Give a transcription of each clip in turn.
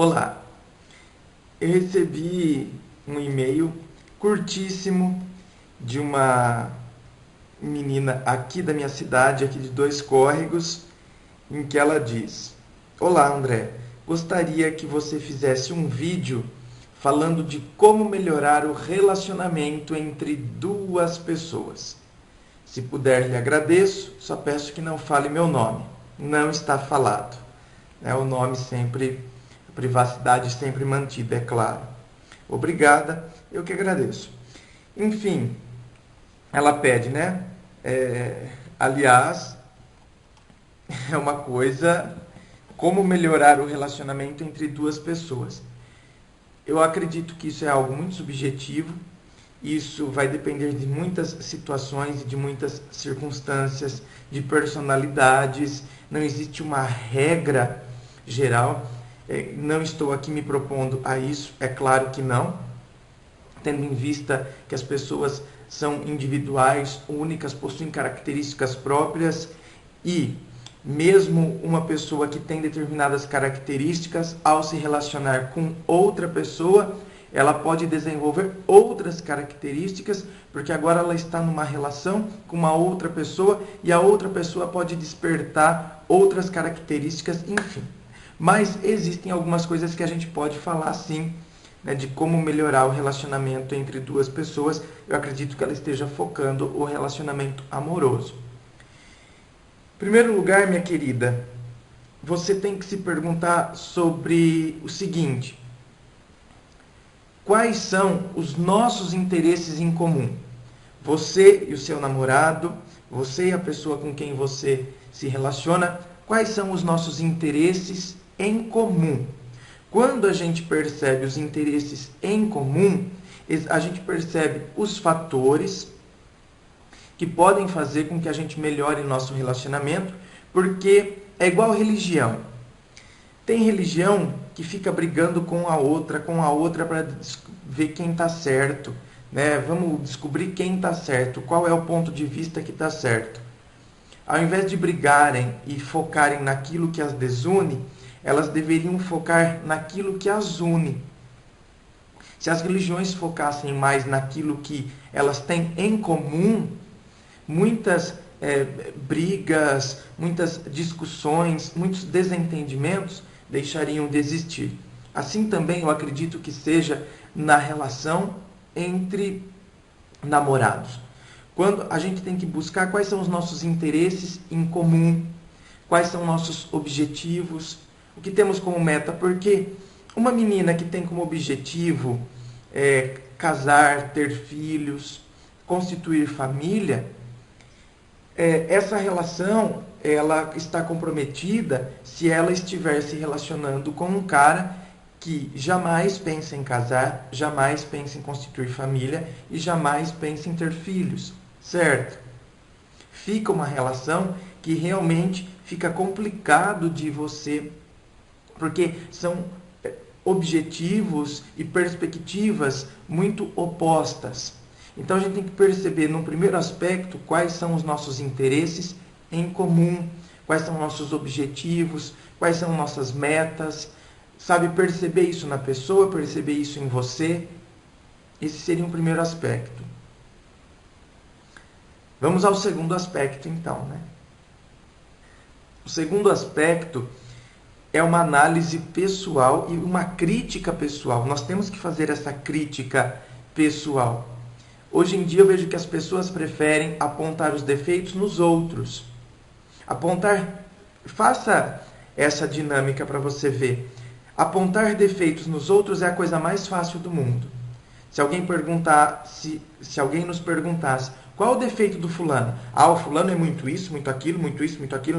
Olá, eu recebi um e-mail curtíssimo de uma menina aqui da minha cidade, aqui de Dois Córregos, em que ela diz: Olá, André, gostaria que você fizesse um vídeo falando de como melhorar o relacionamento entre duas pessoas. Se puder, lhe agradeço, só peço que não fale meu nome. Não está falado. O nome sempre, a privacidade sempre mantida, é claro. Obrigada, eu que agradeço. Enfim, ela pede, né? Aliás, é uma coisa, como melhorar o relacionamento entre duas pessoas. Eu acredito que isso é algo muito subjetivo. Isso vai depender de muitas situações, de muitas circunstâncias, de personalidades. Não existe uma regra geral. Não estou aqui me propondo a isso, é claro que não. Tendo em vista que as pessoas são individuais, únicas, possuem características próprias e mesmo uma pessoa que tem determinadas características, ao se relacionar com outra pessoa, ela pode desenvolver outras características, porque agora ela está numa relação com uma outra pessoa e a outra pessoa pode despertar outras características, enfim. Mas existem algumas coisas que a gente pode falar sim, né, de como melhorar o relacionamento entre duas pessoas. Eu acredito que ela esteja focando o relacionamento amoroso. Em primeiro lugar, minha querida, você tem que se perguntar sobre o seguinte: quais são os nossos interesses em comum? Você e o seu namorado, você e a pessoa com quem você se relaciona, quais são os nossos interesses em comum? Quando a gente percebe os interesses em comum, a gente percebe os fatores que podem fazer com que a gente melhore nosso relacionamento, porque é igual religião. Tem religião que fica brigando com a outra para ver quem está certo, né? Vamos descobrir quem está certo, qual é o ponto de vista que está certo. Ao invés de brigarem e focarem naquilo que as desune, elas deveriam focar naquilo que as une. Se as religiões focassem mais naquilo que elas têm em comum, muitas brigas, muitas discussões, muitos desentendimentos deixariam de existir. Assim também eu acredito que seja na relação entre namorados. Quando a gente tem que buscar quais são os nossos interesses em comum, quais são nossos objetivos, o que temos como meta, porque uma menina que tem como objetivo casar, ter filhos, constituir família, essa relação ela está comprometida se ela estiver se relacionando com um cara que jamais pensa em casar, jamais pensa em constituir família e jamais pensa em ter filhos, certo? Fica uma relação que realmente fica complicado de você, porque são objetivos e perspectivas muito opostas. Então a gente tem que perceber, num primeiro aspecto, quais são os nossos interesses em comum, quais são nossos objetivos, quais são nossas metas, sabe, perceber isso na pessoa, perceber isso em você. Esse seria um primeiro aspecto. Vamos ao segundo aspecto, então, né? O segundo aspecto é uma análise pessoal e uma crítica pessoal. Nós temos que fazer essa crítica pessoal. Hoje em dia eu vejo que as pessoas preferem apontar os defeitos nos outros. Faça essa dinâmica para você ver. Apontar defeitos nos outros é a coisa mais fácil do mundo. Se alguém nos perguntasse qual o defeito do fulano? O fulano é muito isso, muito aquilo,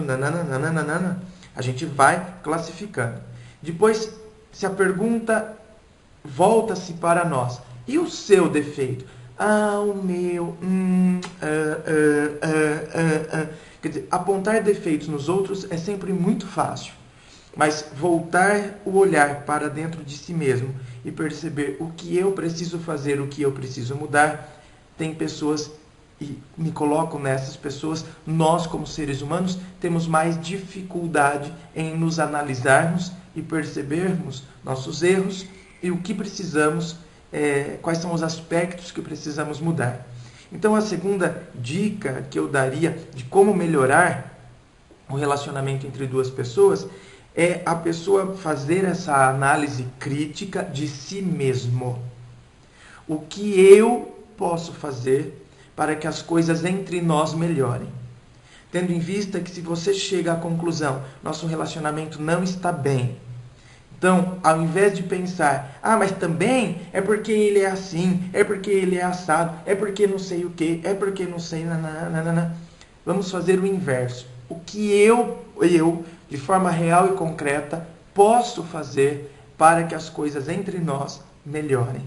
nananana. A gente vai classificando. Depois, se a pergunta volta-se para nós, e o seu defeito? O meu. Quer dizer, apontar defeitos nos outros é sempre muito fácil. Mas voltar o olhar para dentro de si mesmo e perceber o que eu preciso fazer, o que eu preciso mudar, tem pessoas e me coloco nessas pessoas, nós como seres humanos temos mais dificuldade em nos analisarmos e percebermos nossos erros e o que precisamos, quais são os aspectos que precisamos mudar. Então a segunda dica que eu daria de como melhorar o relacionamento entre duas pessoas é a pessoa fazer essa análise crítica de si mesmo. O que eu posso fazer para que as coisas entre nós melhorem? Tendo em vista que se você chega à conclusão, nosso relacionamento não está bem, então, ao invés de pensar, mas também é porque ele é assim, é porque ele é assado, é porque não sei o que, é porque não sei, nananana, vamos fazer o inverso. O que eu, de forma real e concreta, posso fazer para que as coisas entre nós melhorem?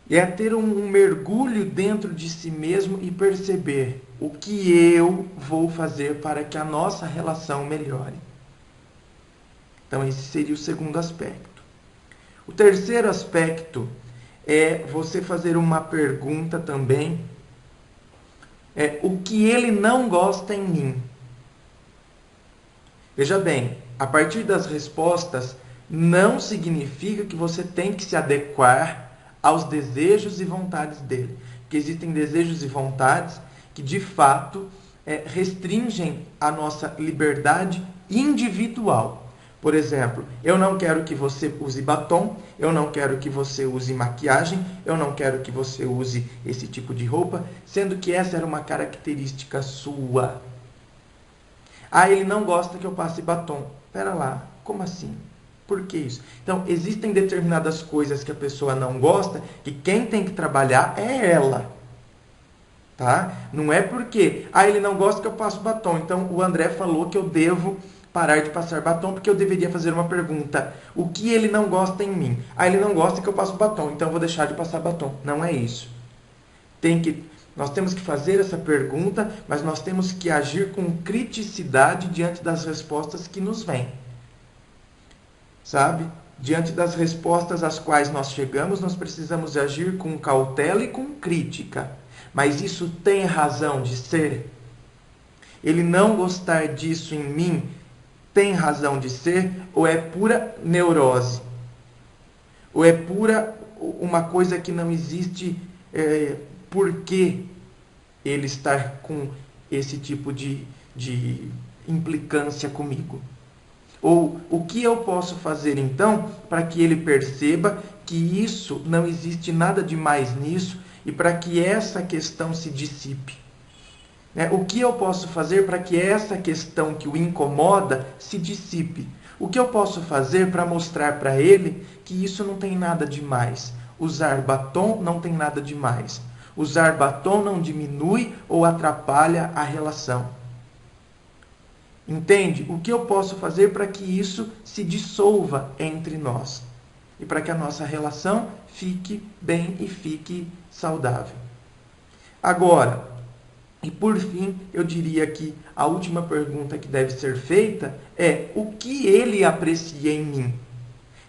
E é ter um mergulho dentro de si mesmo e perceber o que eu vou fazer para que a nossa relação melhore. Então, esse seria o segundo aspecto. O terceiro aspecto é você fazer uma pergunta também. O que ele não gosta em mim? Veja bem, a partir das respostas, não significa que você tem que se adequar aos desejos e vontades dele. Porque existem desejos e vontades que, de fato, restringem a nossa liberdade individual. Por exemplo, eu não quero que você use batom, eu não quero que você use maquiagem, eu não quero que você use esse tipo de roupa, sendo que essa era uma característica sua. Ele não gosta que eu passe batom. Pera lá, como assim? Por que isso? Então, existem determinadas coisas que a pessoa não gosta, que quem tem que trabalhar é ela. Tá? Não é porque, ele não gosta que eu passe batom, então o André falou que eu devo parar de passar batom, porque eu deveria fazer uma pergunta. O que ele não gosta em mim? Ele não gosta que eu passe batom, então eu vou deixar de passar batom. Não é isso. Nós temos que fazer essa pergunta, mas nós temos que agir com criticidade diante das respostas que nos vêm. Sabe? Diante das respostas às quais nós chegamos, nós precisamos agir com cautela e com crítica. Mas isso tem razão de ser? Ele não gostar disso em mim tem razão de ser, ou é pura neurose? Ou é pura uma coisa que não existe por que ele estar com esse tipo de implicância comigo? Ou o que eu posso fazer então para que ele perceba que isso não existe nada de mais nisso e para que essa questão se dissipe? O que eu posso fazer para que essa questão que o incomoda se dissipe? O que eu posso fazer para mostrar para ele que isso não tem nada de mais? Usar batom não tem nada de mais. Usar batom não diminui ou atrapalha a relação. Entende? O que eu posso fazer para que isso se dissolva entre nós? E para que a nossa relação fique bem e fique saudável. Agora, e por fim, eu diria que a última pergunta que deve ser feita é: o que ele aprecia em mim?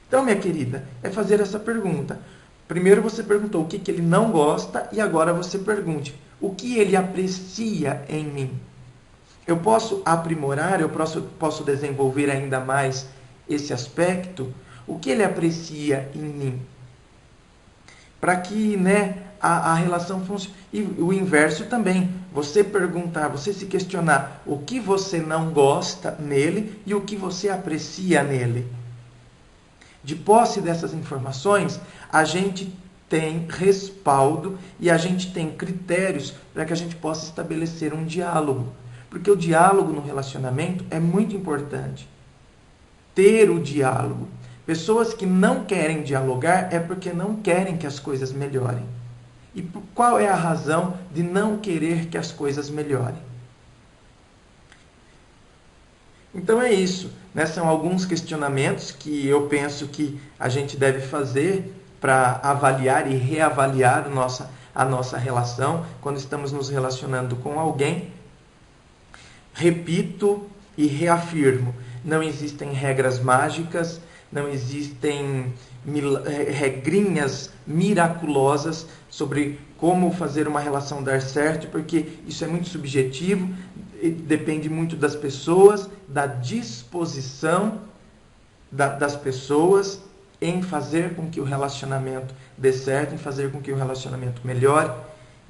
Então, minha querida, é fazer essa pergunta. Primeiro você perguntou o que ele não gosta e agora você pergunte: o que ele aprecia em mim? Eu posso aprimorar, eu posso desenvolver ainda mais esse aspecto? O que ele aprecia em mim? Para que a relação funcione. E o inverso também. Você perguntar, você se questionar o que você não gosta nele e o que você aprecia nele. De posse dessas informações, a gente tem respaldo e a gente tem critérios para que a gente possa estabelecer um diálogo. Porque o diálogo no relacionamento é muito importante. Ter o diálogo. Pessoas que não querem dialogar é porque não querem que as coisas melhorem. E qual é a razão de não querer que as coisas melhorem? Então é isso. São alguns questionamentos que eu penso que a gente deve fazer para avaliar e reavaliar a nossa relação quando estamos nos relacionando com alguém. Repito e reafirmo, não existem regras mágicas, não existem regrinhas miraculosas sobre como fazer uma relação dar certo, porque isso é muito subjetivo, depende muito das pessoas, da disposição das pessoas em fazer com que o relacionamento dê certo, em fazer com que o relacionamento melhore.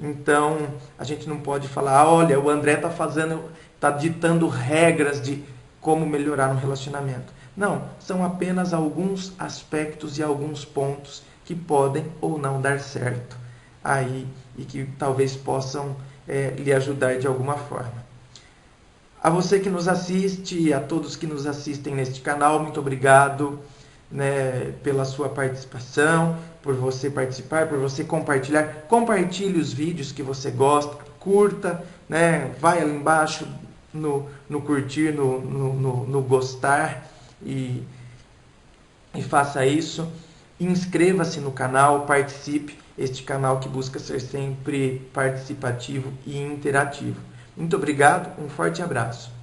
Então, a gente não pode falar, olha, o André está ditando regras de como melhorar um relacionamento. Não, são apenas alguns aspectos e alguns pontos que podem ou não dar certo aí e que talvez possam lhe ajudar de alguma forma. A você que nos assiste e a todos que nos assistem neste canal, muito obrigado, né, pela sua participação, por você participar, por você compartilhar. Compartilhe os vídeos que você gosta, curta, né, vai ali embaixo no curtir, no gostar e faça isso. Inscreva-se no canal, participe, este canal que busca ser sempre participativo e interativo. Muito obrigado, um forte abraço.